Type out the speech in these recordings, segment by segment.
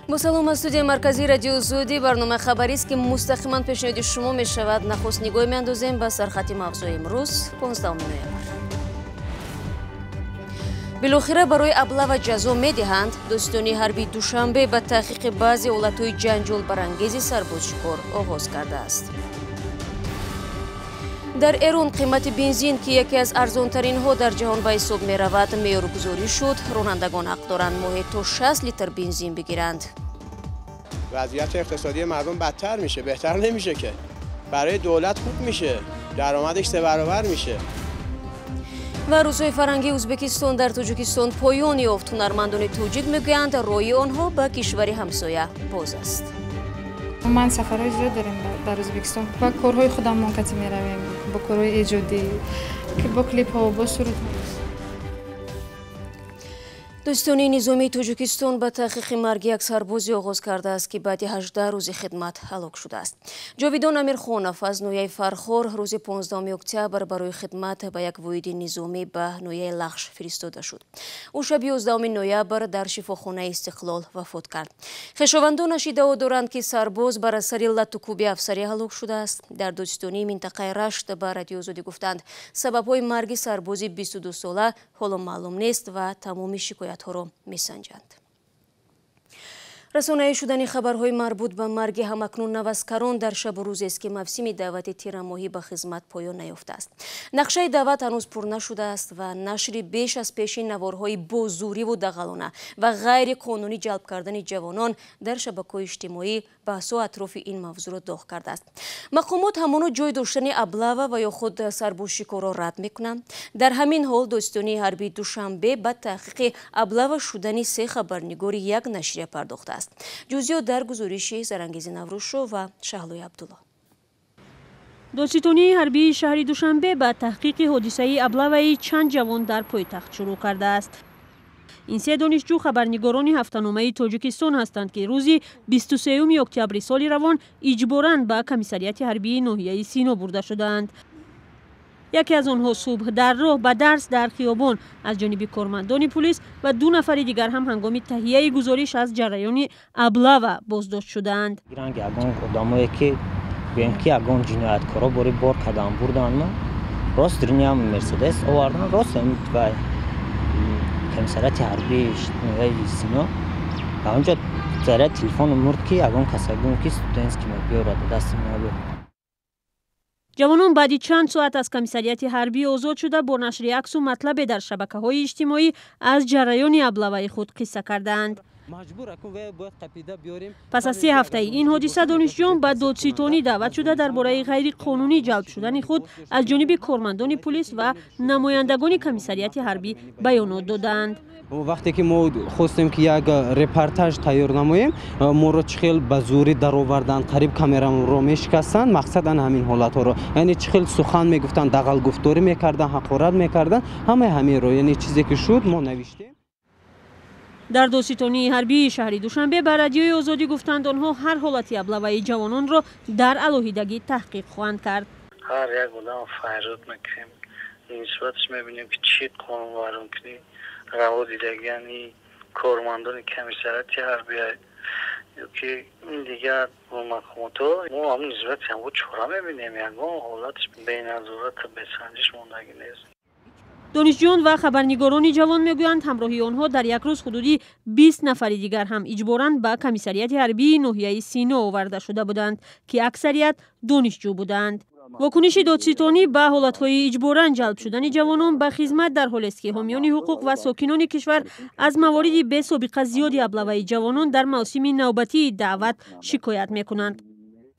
با سلام از استودیوی مرکزی رادیو زودی برنامه خبری است که مستقیما پیشنهاد شما می شود. نخست نگاه میاندازیم به سرخط موضوع امروز 15 نوامبر. بالاخره برای ابلاغ جزا میدهند. دوستانی حربی دوشنبه به تحقیق بعضی حالتهای جنجال برانگیز سربازشکار آغاز کرده است. در ایران قیمت بنزین که یکی از ارزانترین ها در جهان به حساب می رود معیارگذاری شد. رانندگان حق دارند ماهی تا 60 لیتر بنزین بگیرند. وضعیت اقتصادی مردم بدتر میشه، بهتر نمیشه که. برای دولت خوب میشه، درآمدش 3 برابر میشه. و روزهای فرنگی ازبکستان در تاجیکستان پایان یافت. هنرمندان توجیک میگویند راه آنها به کشور همسایه باز است. من سفرهای زیاد داریم در ازبکستان و کارهای خودم منقطع میرویم با کارهای ایجادی که با کلیپ ها و با سرود. دوستانی نظامی تاجیکستان به تحقیق مرگ یک سربازی آغاز کرده است که بعد 18 روز خدمت هلاک شده است. جاویدان امیرخانов از نویه فرخار روز 15 اکتبر برای خدمت به یک واحد نظامی به نویه لخش فرستاده شد. او شب 11 نوامبر در شفاخانه استقلال وفات کرد. خویشاوندانش ادعا دارند که سرباز بر اثر لطوکوبی افسری هلاک شده است. در دوستانی منطقه رشت به رادیو زودی گفتند سبب‌های مرگ سربازی 22 ساله حالا معلوم نیست و تمام شکایت ها را میسنجند. رسانه‌ای شدن خبرهای مربوط به مرگ همکنون نوسکران در شب و روزی است که موسم دعوت تیر ماهی به خدمت پایان نیافته است. نقشه دعوت هنوز پر نشده است و نشر بیش از پیش نوارهای بازوری و دغلانه و غیر قانونی جلب کردن جوانان در شبکه‌های اجتماعی بحث و اطراف این موضوع را داغ کرده است. مقامات همانا جای داشتن ابلاغ و یا خود سربازشکار را رد میکنند. در همین حال دوستانی حربی دوشنبه به تحقیق ابلاغ شدن 3 خبرنگار یک نشریه پرداخته است. جزئیات در گزارش زرانگیز نوروزشو و شهلوی عبدالله. دادستانی حربی شهر دوشنبه به تحقیق حادثه ابلاغ چند جوان در پایتخت شروع کرده است. این 3 دانشجو خبرنگاران هفته‌نامه تاجیکستان هستند که روز 23 اکتبر سال روان اجباراً به کمیسریت حربی ناحیه سینا برده شدند. یکی از آنها صبح در راه به درس در خیابان از جانب کارمندان پلیس و 2 نفر دیگر هم هنگام تهیه گزارش از جریان ابلاغ بازداشت شدند. آدمایی که بگن که اگه جنایتکارا بار قدم بردن ما راست درنی هم مرسدس آوردن راست هم و کمیسریت حربی ناحیه سینا و اونجا در تلفن مرد که اگه کسایی که استودنت که ما بیارد دست ما بیارد. جوانان بعد چند ساعت از کمیسریت حربی آزاد شده با نشر عکس و مطلب در شبکه‌های اجتماعی از جریان ابلاغ خود قصه کردند. پس از 3 هفته این حادثه دانشجویان به دادستانی دعوت شده درباره غیر قانونی جلب شدن خود از جانب کارمندان پلیس و نمایندگان کمیسریت حربی بیانات دادند. وقتی که ما خواستیم که یک رپورتاژ تیار نماییم ما رو چخیل به زوری در آوردن قریب کامرام رو میشکستن. مقصد همین حالت ها رو یعنی چخیل سخن میگفتن دغل گفتاری میکردن حقارت میکردن همین رو یعنی چیزی که شد ما نوشتیم. در دادستانی حربی شهر دوشنبه به رادیوی آزادی گفتند آنها هر حالت ابلاغ جوانان را در علاهیدگی تحقیق خواهند کرد. هر یک آدم فریاد میکنیم این صورتش میبینیم که چی قانون وارد کنی روا دیدگی یعنی کارمندان کمیسریت حربی که این دیگر مقامات ما هم نسبت هم و چورا میبینیم یعنی حالتش به نظارت به سنجش موندگی نیست. دانشجویان و خبرنگاران جوان میگویند همراهی آنها در یک روز حدودی 20 نفر دیگر هم اجباراً به کمیسریت حربی ناحیه سینا آورده شده بودند که اکثریت دانشجو بودند. واکنش دادستانی به حالت‌های اجباراً جلب شدن جوانان به خدمت در حالی است که حامیان حقوق و ساکنان کشور از موارد بی سابقه زیادی ابلاغ جوانان در موسم نوبتی دعوت شکایت می‌کنند.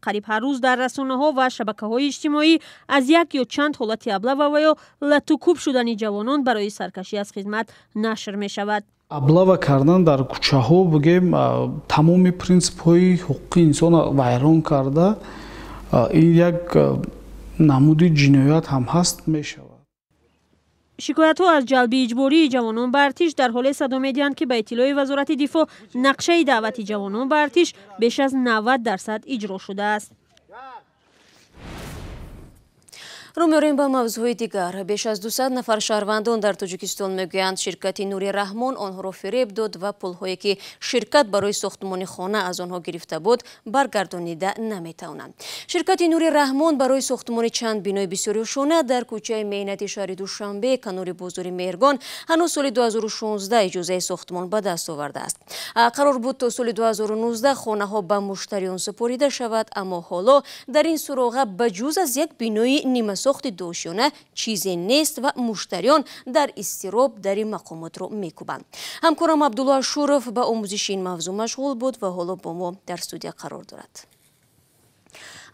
قریب هر روز در رسانه‌ها و شبکه‌های اجتماعی از یک یا چند حالت ابلاغ و یا لطوکوب شدن جوانان برای سرکشی از خدمت نشر می‌شود. ابلاغ کردن در کوچه‌ها بگیم تمام پرینسیپ‌های حقوق انسان ویران کرده این یک نمود جنایت هم هست می‌شود. شکایت‌ها از جلب اجباری جوانان به ارتش در حال صدا می‌دهند که به اطلاع وزارت دفاع نقشه دعوت جوانان به ارتش بیش از 90% اجرا شده است. رو می‌ریم با موضوع دیگر. بیش از 200 نفر شهروندان در تاجیکستان میگویند شرکت نوری رحمان آنها را فریب داد و پول‌هایی که شرکت برای ساختمان خانه از آنها گرفته بود برگردانیده نمی‌توانند. شرکت نوری رحمان برای ساختمان چند بینای بسیار روشانه در کوچه مینت شهر دوشنبه کنار بازار مهرگان هنوز سال 2016 اجازه ساختمان به دست آورده است. قرار بود تا سال 2019 خانه ها به مشتریان سپریده شود، اما حالا در این سراغه بجز از یک بینای نیمه ساخت دوشانه چیزی نیست و مشتریان در اضطراب در این مقامات را میکوبند. همکارم عبدالله شورف به آموزش این موضوع مشغول بود و حالا با ما در استودیو قرار دارد.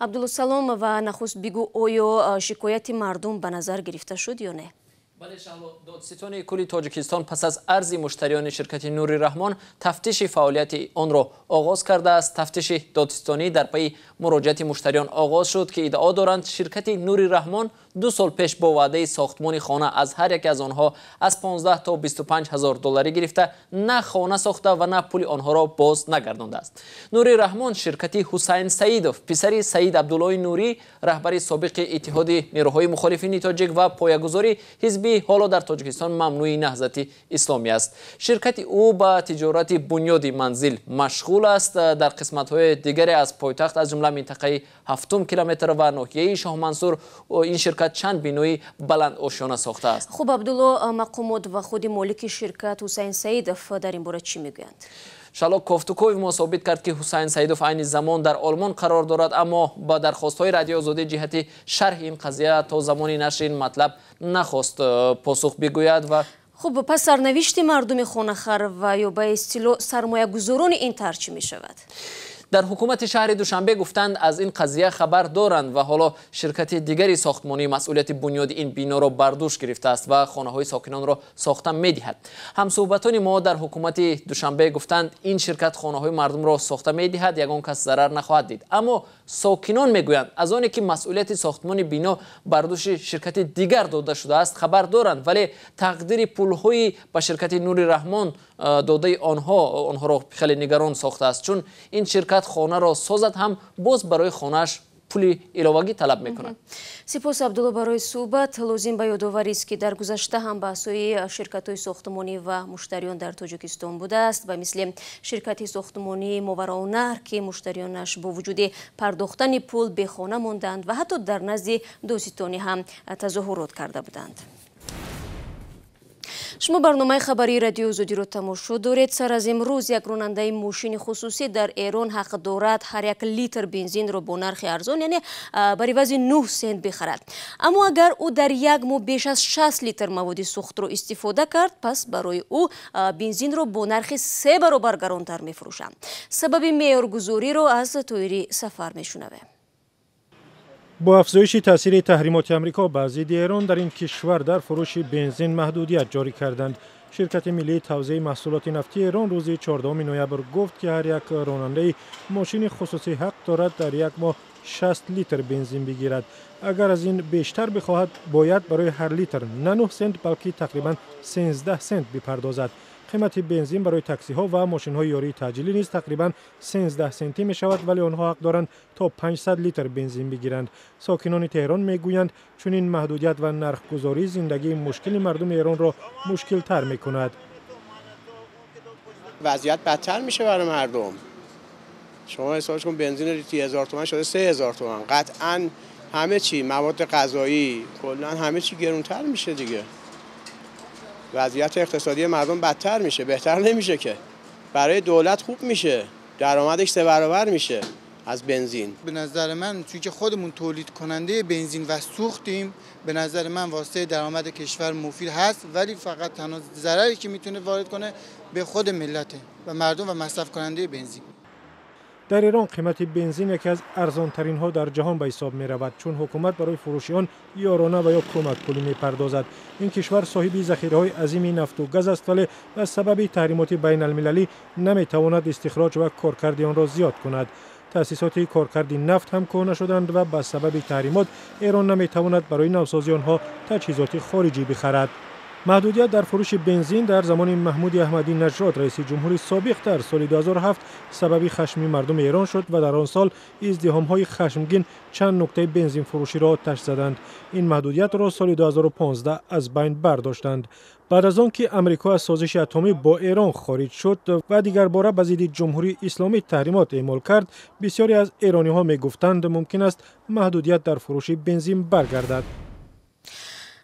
عبدالله سلام و نخست بگو آیا شکایت مردم به نظر گرفته شد یا نه؟ بله شهلا، دادستان کل تاجیکستان پس از عرض مشتریان شرکت نوری رحمان تفتیش فعالیت آن را آغاز کرده است. تفتیش دادستانی در پی مراجعت مشتریان آغاز شد که ادعا دارند شرکت نوری رحمان 2 سال پیش با وعده ساختمان خانه از هر یک از آنها از 15 تا 25 هزار دلاری گرفته نه خانه ساخته و نه پول آنها را باز نگردانده است. نوری رحمان شرکت حسین سعیدوف پسر سعید عبدالله نوری رهبر سابق اتحاد نیروهای مخالفین تاجیک و پایه‌گذار حزب حالا در تاجیکستان ممنوع نهضت اسلامی است. شرکت او با تجارت بنیاد منزل مشغول است. در قسمت‌های دیگری از پایتخت از جمله منطقه 7 کیلومتر و ناحیه شاه منصور این شرکت چند بینای بلند آشیانه ساخته است. خب عبدالله، مقامات و خود مالک شرکت حسین سعیدوف در این باره چی میگویند؟ شالا کوفتوکوف ما ثابت کرد که حسین سعیدوف عین زمان در آلمان قرار دارد، اما با درخواست‌های رادیو آزادی جهت شرح این قضیه تا زمانی نشر این مطلب نخواست پاسخ بگوید. و خب پس سرنوشت مردم خانه‌خوار و یا به اصطلاح سرمایه‌گذاران این طرح چی می‌شود؟ در حکومت شهر دوشنبه گفتند از این قضیه خبر دارند و حالا شرکت دیگری ساختمانی مسئولیت بنیاد این بنا را بر دوش گرفته است و خانه‌های ساکنان را ساخته می‌دهد. همصحبتان ما در حکومت دوشنبه گفتند این شرکت خانه‌های مردم را ساخته می‌دهد، یگان کس ضرر نخواهد دید. اما ساکنان میگویند از آنی که مسئولیت ساختمان بنا بر دوش شرکت دیگر داده شده است خبر دارند، ولی تقدیر پول‌های به شرکت نوری رحمان داده آنها را خیلی نگران ساخته است، چون این شرکت خانه را سازد هم باز برای خانهش پول علاوه‌ای طلب میکنند. سپاس عبدالله برای صحبت. لازم به یادآوری است که در گذشته هم بحث‌های شرکت‌های ساختمانی و مشتریان در تاجیکستان بوده است و مثل شرکت ساختمانی ماوراءالنهر که مشتریانش با وجود پرداختن پول به خانه ماندند و حتی در نزد دادستانی هم تظاهرات کرده بودند. شما برنامه خبری رادیو آزادی را تماشا دارید. سر از امروز یک راننده ماشین خصوصی در ایران حق دارد هر 1 لیتر بنزین را با نرخ ارزان یعنی بر عوض 9 سنت بخرد. اما اگر او در یک ماه بیش از 60 لیتر مواد سوخت را استفاده کرد، پس برای او بنزین را با نرخ 3 برابر گرانتر می‌فروشند. سبب معیارگذاری را از طویری سفر می‌شنویم. با افزایش تاثیر تحریمات آمریکا بر ضد ایران در این کشور در فروش بنزین محدودیت جاری کردند. شرکت ملی توزیع محصولات نفتی ایران روز 14 نوامبر گفت که هر یک راننده ماشین خصوصی حق دارد در یک ماه 60 لیتر بنزین بگیرد. اگر از این بیشتر بخواهد باید برای هر لیتر نه 9 سنت بلکه تقریبا 13 سنت بپردازد. قیمت بنزین برای تاکسی ها و ماشین های یاری تعجیلی نیز تقریبا 13 سنتی می شود، ولی آنها حق دارند تا 500 لیتر بنزین بگیرند. ساکنان تهران می گویند چون این محدودیت و نرخ گذاری زندگی مشکل مردم ایران را مشکل تر می کند. وضعیت بدتر میشه برای مردم. شما حسابش کن بنزین لیتری 1000 تومان شده 3000 تومان. قطعاً همه چی، مواد غذایی، کلاً همه چی گرونتر میشه دیگه. وضعیت اقتصادی مردم بدتر میشه، بهتر نمیشه که. برای دولت خوب میشه، درآمدش 3 برابر میشه از بنزین. به نظر من چون که خودمون تولید کننده بنزین و سوختیم، به نظر من واسطه درآمد کشور مفید هست، ولی فقط تنها ضرری که میتونه وارد کنه به خود ملت و مردم و مصرف کننده بنزین. در ایران قیمت بنزین یکی از ارزان‌ترین ها در جهان به حساب می رود، چون حکومت برای فروش آن یارانه و یا کمک پولی می پردازد. این کشور صاحب ذخیره‌های عظیم نفت و گاز است، ولی از سبب تحریمات بین المللی نمی تواند استخراج و کارکرد آن را زیاد کند. تأسیسات کارکرد نفت هم کهنه شدند و به سبب تحریمات ایران نمی تواند برای نوسازی آنها تجهیزات خارجی بخرد. محدودیت در فروش بنزین در زمان محمود احمدی نژاد رئیس جمهوری سابق در سال 2007 سبب خشم مردم ایران شد و در آن سال ازدحام‌های خشمگین چند نقطه بنزین فروشی را آتش زدند. این محدودیت را سال 2015 از بین برداشتند. بعد از آن که امریکا از سازش اتمی با ایران خارج شد و دیگر باره به ضد جمهوری اسلامی تحریمات اعمال کرد، بسیاری از ایرانی‌ها می‌گفتند ممکن است محدودیت در فروش بنزین برگردد.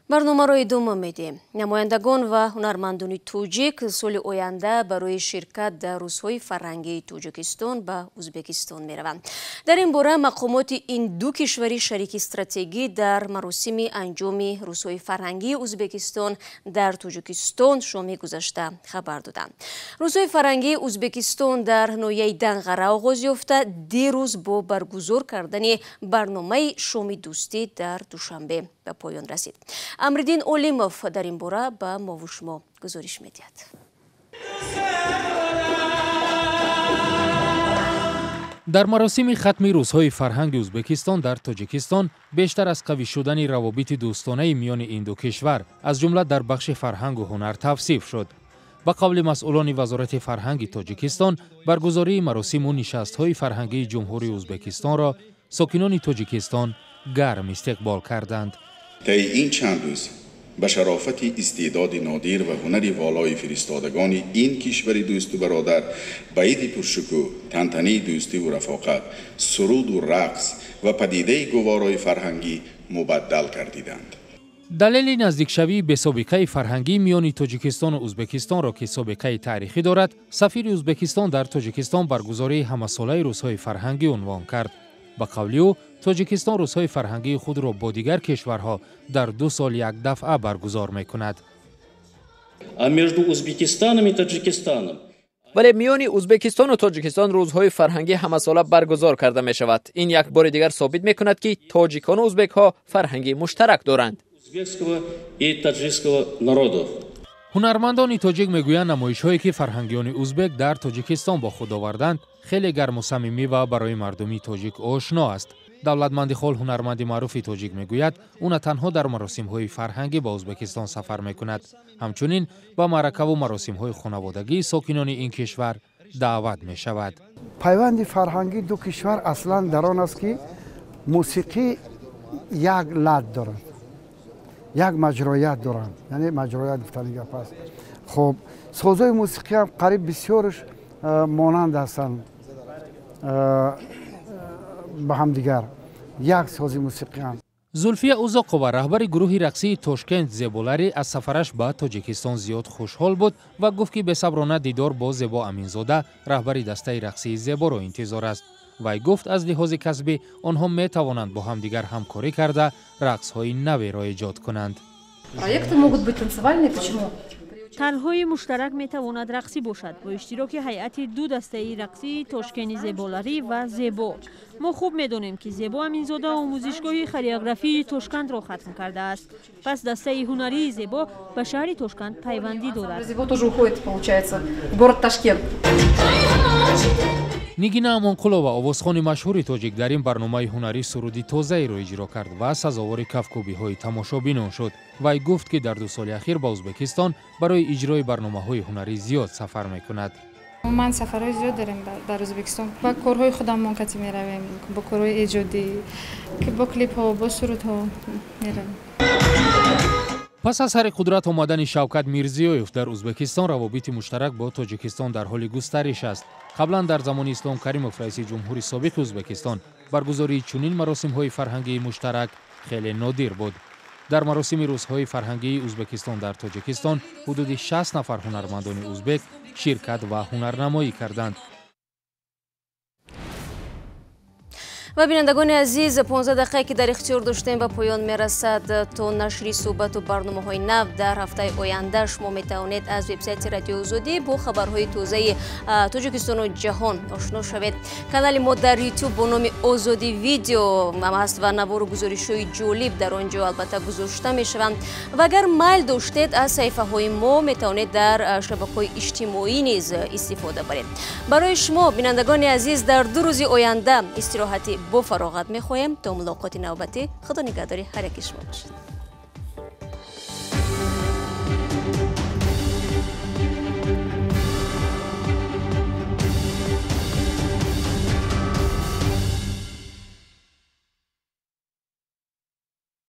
برنامه را ادامه میدیم. نمایندگان و هنرمندان توجیک سال آینده برای شرکت در روزهای فرهنگی توجیکستان به ازبکستان میروند. در این باره مقامات این دو کشور شریک استراتژی در مراسم انجام روزهای فرهنگی ازبکستان در توجیکستان شام گذشته خبر دادند. روزهای فرهنگی ازبکستان در ناحیه دنقره آغاز یافته، دیروز با برگزار کردن برنامه شام دوستی در دوشنبه به پایان رسید. امردین اولیموف در این باره به ما و شما گزارش می‌دهد. در مراسم ختم روزهای فرهنگ ازبکستان در تاجیکستان بیشتر از قوی شدن روابط دوستانه میان این دو کشور از جمله در بخش فرهنگ و هنر توصیف شد. با قول مسئولان وزارت فرهنگ تاجیکستان، برگزاری مراسم و نشست‌های فرهنگی جمهوری ازبکستان را ساکنان تاجیکستان گرم استقبال کردند. طی این چند روز به شرافت استعداد نادر و هنر والای فرستادگان این کشور دوست و برادر به عید پرشکوه، تنتنه دوستی و رفاقت، سرود و رقص و پدیده گوارای فرهنگی مبدل گردیدند. دلیل نزدیکشوی به سابقه فرهنگی میان تاجیکستان و ازبکستان را که سابقه تاریخی دارد، سفیر ازبکستان در تاجیکستان برگزاری همساله روزهای فرهنگی عنوان کرد. با قول او، تاجیکستان روزهای فرهنگی خود را با دیگر کشورها در 2 سال یک دفعه برگزار می‌کند. ولی میان ازبکستان و تاجیکستان روزهای فرهنگی همساله برگزار کرده می شود. این یک بار دیگر ثابت می کند که تاجیکان و ازبک ها فرهنگی مشترک دارند. هنرمندان تاجیک میگویند نمایش‌هایی که فرهنگیان ازبک در تاجیکستان با خود آوردند خیلی گرم و صمیمی و برای مردمی تاجیک آشنا است. دولتمند خال هنرمند معروف تاجیک میگوید اون تنها در مراسم‌های فرهنگی با ازبکستان سفر میکند. همچنین با معرکه و مراسم‌های خانوادگی ساکنان این کشور دعوت میشود. پیوند فرهنگی دو کشور اصلا در آن است که موسیقی یک لحن دارد، یک مجرایت دارند، یعنی مجرایت گفتن گپ است. خب سازهای موسیقی هم قریب بسیارش مانند هستند با هم دیگر، یک ساز موسیقی هم. زلفیه اوزاقова رهبر گروه رقصی تاشکند زیبولاری از سفرش به تاجیکستان زیاد خوشحال بود و گفت که بی‌صبرانه دیدار با زیبا امینزاده رهبر دسته رقصی زیبا را انتظار است. وی گفت از لحاظ کسبی آنها می توانند با هم دیگر همکاری کرده رقص‌های نوی را ایجاد کنند. Проекты могут быть танцевальные, почему? طرح‌های مشترک میتواند رقصی باشد با اشتراک هیئت دو دسته رقصی تاشکند زیبولاری و زیبا. ما خوب میدانیم که زیبا امینزاده آموزشگاه خریوگرافی تاشکند را ختم کرده است. پس دسته هنری زیبا به شهر تاشکند پیوندی دارد. Зебо тоже уходит, получается, в город Ташкент. نیگینا امانقلو و آوازخوان مشهور تاجیک در این برنامه هنری سرودی تازه را اجرا کرد و سزاوار کفکوبی‌های تماشابینان شد. وی گفت که در 2 سال اخیر با ازبکستان برای اجرای برنامه‌های هنری زیاد سفر می‌کند. من سفرهای زیاد داریم در ازبکستان و کارهای خودم منقطع می‌رویم، با کارهای ایجادی که با کلیپ‌ها با سرودها می‌رویم. پس از سر قدرت آمدن شوکت میرزیویف در ازبکستان روابط مشترک با تاجیکستان در حال گسترش است. قبلا در زمان اسلام کریموف رئیس جمهوری سابق ازبکستان برگزاری چنین مراسم‌های فرهنگی مشترک خیلی نادر بود. در مراسم روزهای فرهنگی ازبکستان در تاجیکستان حدود 60 نفر هنرمندان ازبک شرکت و هنرنمایی کردند. و بینندگان عزیز 15 دقیقه که در اختیار داشتیم به پایان میرسد. تا نشری صحبت و برنامه‌های نو در هفته آینده شما میتوانید از وبسایت رادیو آزادی با خبرهای تازه تاجیکستان و جهان آشنا شوید. کانال ما در یوتیوب با نام آزادی ویدیو هست و نوار و گزارش‌های جالب در آنجا البته گذاشته میشوند. و اگر میل داشتید از صفحه‌های ما میتوانید در شبکه‌های اجتماعی نیز استفاده برید. برای شما بینندگان عزیز در 2 روز آینده استراحتی با فراغت می‌خواهیم. تا ملاقات نوبتی، خدا نگهداری هر یک شما باشید.